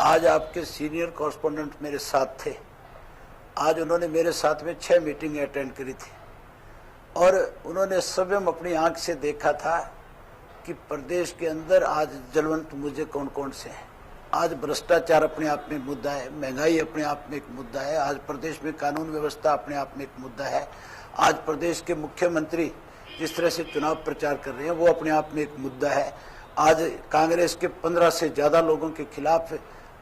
आज आपके senior correspondent मेरे साथ थे। आज उन्होंने मेरे साथ में 6 मीटिंग अटेंड करी थी और उन्होंने स्वयं अपनी आंख से देखा था कि प्रदेश के अंदर आज जलवंत मुद्दे कौन कौन से हैं। आज भ्रष्टाचार अपने आप में मुद्दा है, महंगाई अपने आप में एक मुद्दा है, आज प्रदेश में कानून व्यवस्था अपने आप में एक मुद्दा है, आज प्रदेश के मुख्यमंत्री जिस तरह से चुनाव प्रचार कर रहे हैं वो अपने आप में एक मुद्दा है। आज कांग्रेस के 15 से ज्यादा लोगों के खिलाफ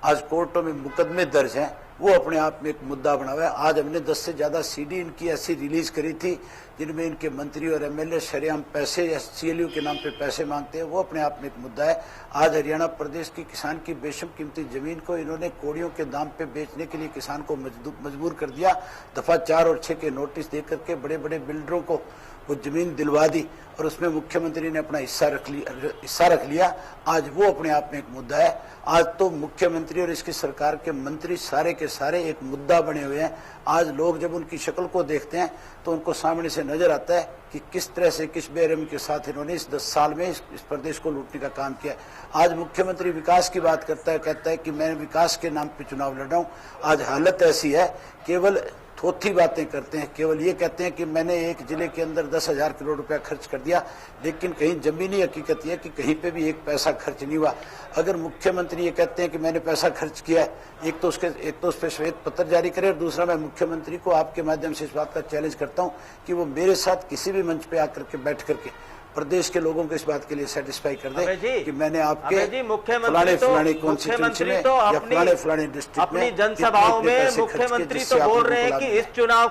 आज कोर्टों में मुकदमे दर्ज हैं, वो अपने आप में एक मुद्दा बना हुआ है। आज हमने 10 से ज्यादा सीडी इनकी ऐसी रिलीज करी थी जिनमें इनके मंत्री और एमएलए शरेआम पैसे या सीएलयू के नाम पे पैसे मांगते हैं, वो अपने आप में एक मुद्दा है। आज हरियाणा प्रदेश की किसान की बेशम कीमती जमीन को इन्होंने कोड़ियों के दाम पे बेचने के लिए किसान को मजबूर कर दिया। दफा 4 और 6 के नोटिस दे करके बड़े बड़े बिल्डरों को वो जमीन दिलवा दी और उसमें मुख्यमंत्री ने अपना हिस्सा रख लिया। आज वो अपने आप में एक मुद्दा है। आज तो मुख्यमंत्री और इसकी सरकार के मंत्री सारे के सारे एक मुद्दा बने हुए हैं। आज लोग जब उनकी शक्ल को देखते हैं तो उनको सामने से नजर आता है कि किस तरह से किस बेरहमी के साथ इन्होंने इस 10 साल में इस प्रदेश को लूटने का काम किया। आज मुख्यमंत्री विकास की बात करता है, कहता है कि मैं विकास के नाम पे चुनाव लड़ रहा हूँ। आज हालत ऐसी है, केवल थोथी बातें करते हैं, केवल ये कहते हैं कि मैंने एक जिले के अंदर 10,000 करोड़ रुपया खर्च कर दिया, लेकिन कहीं जमीनी हकीकत यह है कि कहीं पे भी एक पैसा खर्च नहीं हुआ। अगर मुख्यमंत्री ये कहते हैं कि मैंने पैसा खर्च किया है, एक तो उस पर श्वेत पत्र जारी करे और दूसरा मैं मुख्यमंत्री को आपके माध्यम से इस बात का चैलेंज करता हूं कि वो मेरे साथ किसी भी मंच पे आकर के बैठ करके प्रदेश के लोगों को इस बात के लिए सेटिस्फाई कर दे कि मैंने आपके फलाने कॉन्स्टिट्यूएंसी में या फलाने डिस्ट्रिक्ट अपनी जनसभाओं में मुख्यमंत्री तो बोल रहे हैं कि इस चुनाव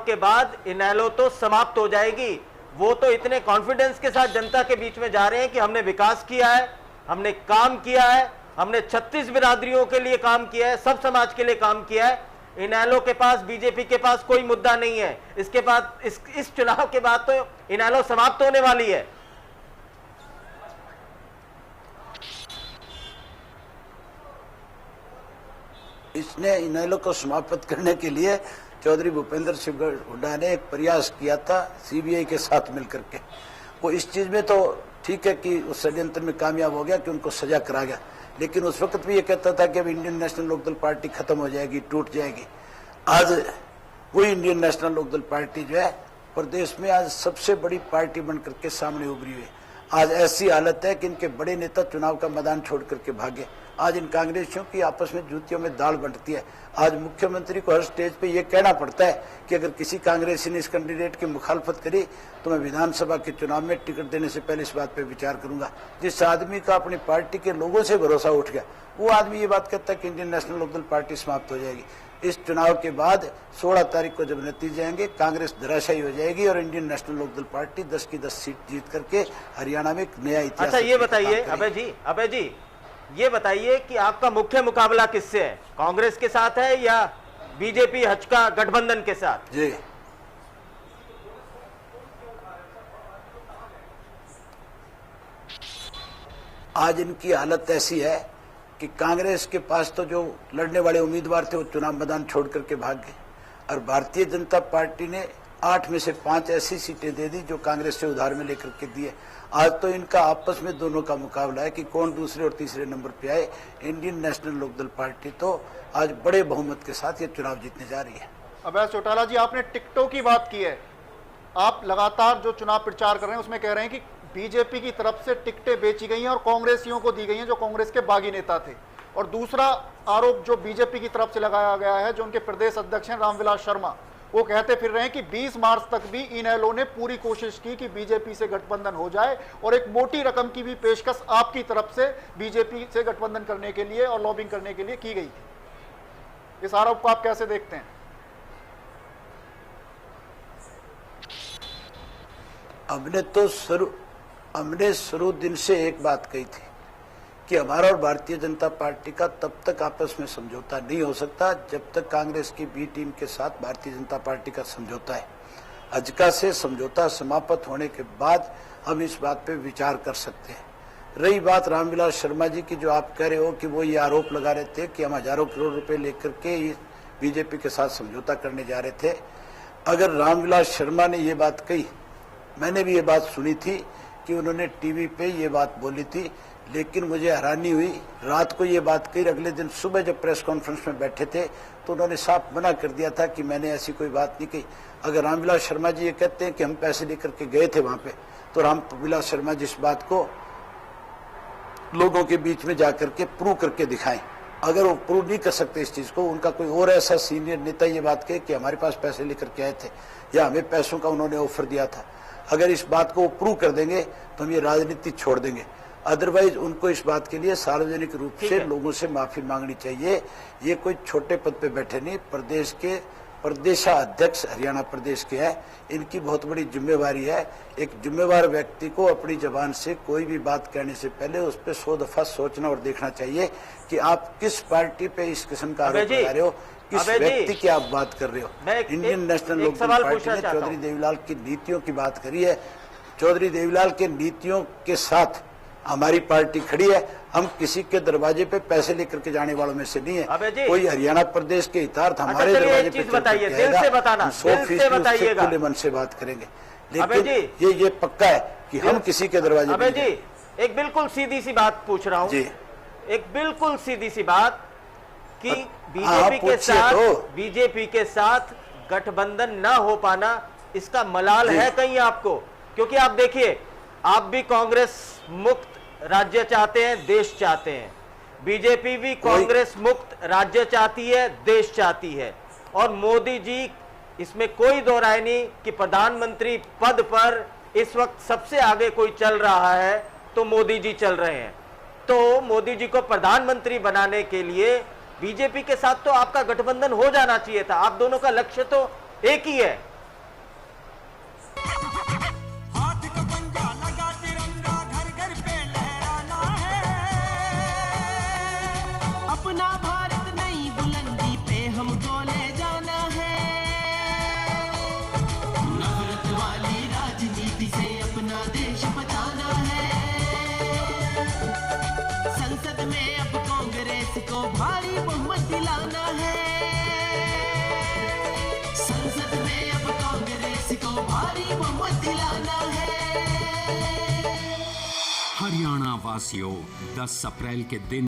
के बाद इनेलो तो समाप्त हो जाएगी। वो तो इतने कॉन्फिडेंस के साथ जनता के बीच में जा रहे हैं कि हमने विकास किया है, हमने काम किया है, हमने 36 बिरादरियों के लिए काम किया है, सब समाज के लिए काम किया है। इनेलो के पास, बीजेपी के पास कोई मुद्दा नहीं है। इसके बाद इस चुनाव के बाद तो इनेलो समाप्त होने वाली है। इसने इनेलो को समाप्त करने के लिए चौधरी भूपेंद्र सिंह हुड्डा ने एक प्रयास किया था सीबीआई के साथ मिलकर के। वो इस चीज में तो ठीक है कि उस षड्यंत्र में कामयाब हो गया कि उनको सजा करा गया, लेकिन उस वक्त भी ये कहता था कि अब इंडियन नेशनल लोकदल पार्टी खत्म हो जाएगी, टूट जाएगी। आज वही इंडियन नेशनल लोकदल पार्टी जो है प्रदेश में आज सबसे बड़ी पार्टी बनकर के सामने उभरी हुई है। आज ऐसी हालत है कि इनके बड़े नेता चुनाव का मैदान छोड़ करके भागे। आज इन कांग्रेसियों की आपस में जूतियों में दाल बंटती है। आज मुख्यमंत्री को हर स्टेज पे ये कहना पड़ता है कि अगर किसी कांग्रेसी ने इस कैंडिडेट की मुखालफत करी तो मैं विधानसभा के चुनाव में टिकट देने से पहले इस बात पे विचार करूंगा। जिस आदमी का अपनी पार्टी के लोगों से भरोसा उठ गया, वो आदमी ये बात कहता है कि इंडियन नेशनल लोकदल पार्टी समाप्त हो जाएगी। इस चुनाव के बाद 16 तारीख को जब नतीजे आएंगे, कांग्रेस धराशायी हो जाएगी और इंडियन नेशनल लोकदल पार्टी 10 की 10 सीट जीत करके हरियाणा में एक नया इतिहास। अच्छा, ये बताइए अभय जी, ये बताइए कि आपका मुख्य मुकाबला किससे है? कांग्रेस के साथ है या बीजेपी हचका गठबंधन के साथ? जी, आज इनकी हालत ऐसी है कि कांग्रेस के पास तो जो लड़ने वाले उम्मीदवार थे वो चुनाव मैदान छोड़ करके भाग गए और भारतीय जनता पार्टी ने 8 में से 5 ऐसी सीटें दे दी जो कांग्रेस से उधार में लेकर के दिए। आज तो इनका आपस में दोनों का मुकाबला है कि कौन दूसरे और तीसरे नंबर पे आए। इंडियन नेशनल लोकदल पार्टी तो आज बड़े बहुमत के साथ ये चुनाव जीतने जा रही है। अभय चौटाला जी, आपने टिकटों की बात की है। आप लगातार जो चुनाव प्रचार कर रहे हैं उसमें कह रहे हैं कि बीजेपी की तरफ से टिकटें बेची गई हैं और कांग्रेसियों को दी गई हैं जो कांग्रेस के बागी नेता थे। और दूसरा आरोप जो बीजेपी की तरफ से लगाया गया है, जो उनके प्रदेश अध्यक्ष हैं रामविलास शर्मा, वो कहते फिर रहे हैं कि 20 मार्च तक भी इनेलो ने पूरी कोशिश की कि बीजेपी से गठबंधन हो जाए और एक मोटी रकम की भी पेशकश आपकी तरफ से बीजेपी से गठबंधन करने के लिए और लॉबिंग करने के लिए की गई थी। इस आरोप को आप कैसे देखते हैं? हमने शुरू दिन से एक बात कही थी कि हमारा और भारतीय जनता पार्टी का तब तक आपस में समझौता नहीं हो सकता जब तक कांग्रेस की बी टीम के साथ भारतीय जनता पार्टी का समझौता है। हजका से समझौता समाप्त होने के बाद हम इस बात पे विचार कर सकते हैं। रही बात रामविलास शर्मा जी की, जो आप कह रहे हो कि वो ये आरोप लगा रहे थे कि हम हजारों करोड़ रुपए लेकर के बीजेपी के साथ समझौता करने जा रहे थे। अगर रामविलास शर्मा ने ये बात कही, मैंने भी ये बात सुनी थी कि उन्होंने टीवी पे ये बात बोली थी लेकिन मुझे हैरानी हुई, रात को ये बात कही, अगले दिन सुबह जब प्रेस कॉन्फ्रेंस में बैठे थे तो उन्होंने साफ मना कर दिया था कि मैंने ऐसी कोई बात नहीं कही। अगर रामविलास शर्मा जी ये कहते हैं कि हम पैसे लेकर के गए थे वहां पे, तो रामविलास शर्मा जी इस बात को लोगों के बीच में जाकर के प्रूव करके दिखाएं। अगर वो प्रूव नहीं कर सकते इस चीज को, उनका कोई और ऐसा सीनियर नेता ये बात कहे कि हमारे पास पैसे लेकर के आए थे या हमें पैसों का उन्होंने ऑफर दिया था, अगर इस बात को वो प्रूव कर देंगे तो हम ये राजनीति छोड़ देंगे। अदरवाइज उनको इस बात के लिए सार्वजनिक रूप से लोगों से माफी मांगनी चाहिए। ये कोई छोटे पद पे बैठे नहीं, प्रदेश के प्रदेशाध्यक्ष हरियाणा प्रदेश के हैं, इनकी बहुत बड़ी जिम्मेवारी है। एक जिम्मेवार व्यक्ति को अपनी जबान से कोई भी बात कहने से पहले उस पर 100 दफा सोचना और देखना चाहिए कि आप किस पार्टी पे इस किस्म का आरोप लगा रहे हो, किस व्यक्ति की आप बात कर रहे हो। इंडियन नेशनल लोकदल पार्टी ने चौधरी देवीलाल की नीतियों की बात करी है। चौधरी देवीलाल के नीतियों के साथ हमारी पार्टी खड़ी है। हम किसी के दरवाजे पे पैसे लेकर के जाने वालों में से नहीं है। कोई हरियाणा प्रदेश के हितार्थ हमारे दरवाजे पे बताइए, दिल से बताना, 100% खुले मन से बात करेंगे, लेकिन ये पक्का है कि हम किसी के दरवाजे अबे जी एक बिल्कुल सीधी सी बात पूछ रहा हूँ जी, एक बिल्कुल सीधी सी बात कि बीजेपी के साथ गठबंधन न हो पाना, इसका मलाल है कहीं आपको? क्योंकि आप देखिए, आप भी कांग्रेस मुक्त राज्य चाहते हैं, देश चाहते हैं, बीजेपी भी कांग्रेस मुक्त राज्य चाहती है, देश चाहती है, और मोदी जी, इसमें कोई दो राय नहीं कि प्रधानमंत्री पद पर इस वक्त सबसे आगे कोई चल रहा है तो मोदी जी चल रहे हैं। तो मोदी जी को प्रधानमंत्री बनाने के लिए बीजेपी के साथ तो आपका गठबंधन हो जाना चाहिए था। आप दोनों का लक्ष्य तो एक ही है। अपना भारत नई बुलंदी पे हमको ले जाना है, नफरत वाली राजनीति से अपना देश बचाना है। संसद में अब कांग्रेस को भारी बहुमत दिलाना है, संसद में अब कांग्रेस को भारी बहुमत दिलाना है। हरियाणा वासियों, 10 अप्रैल के दिन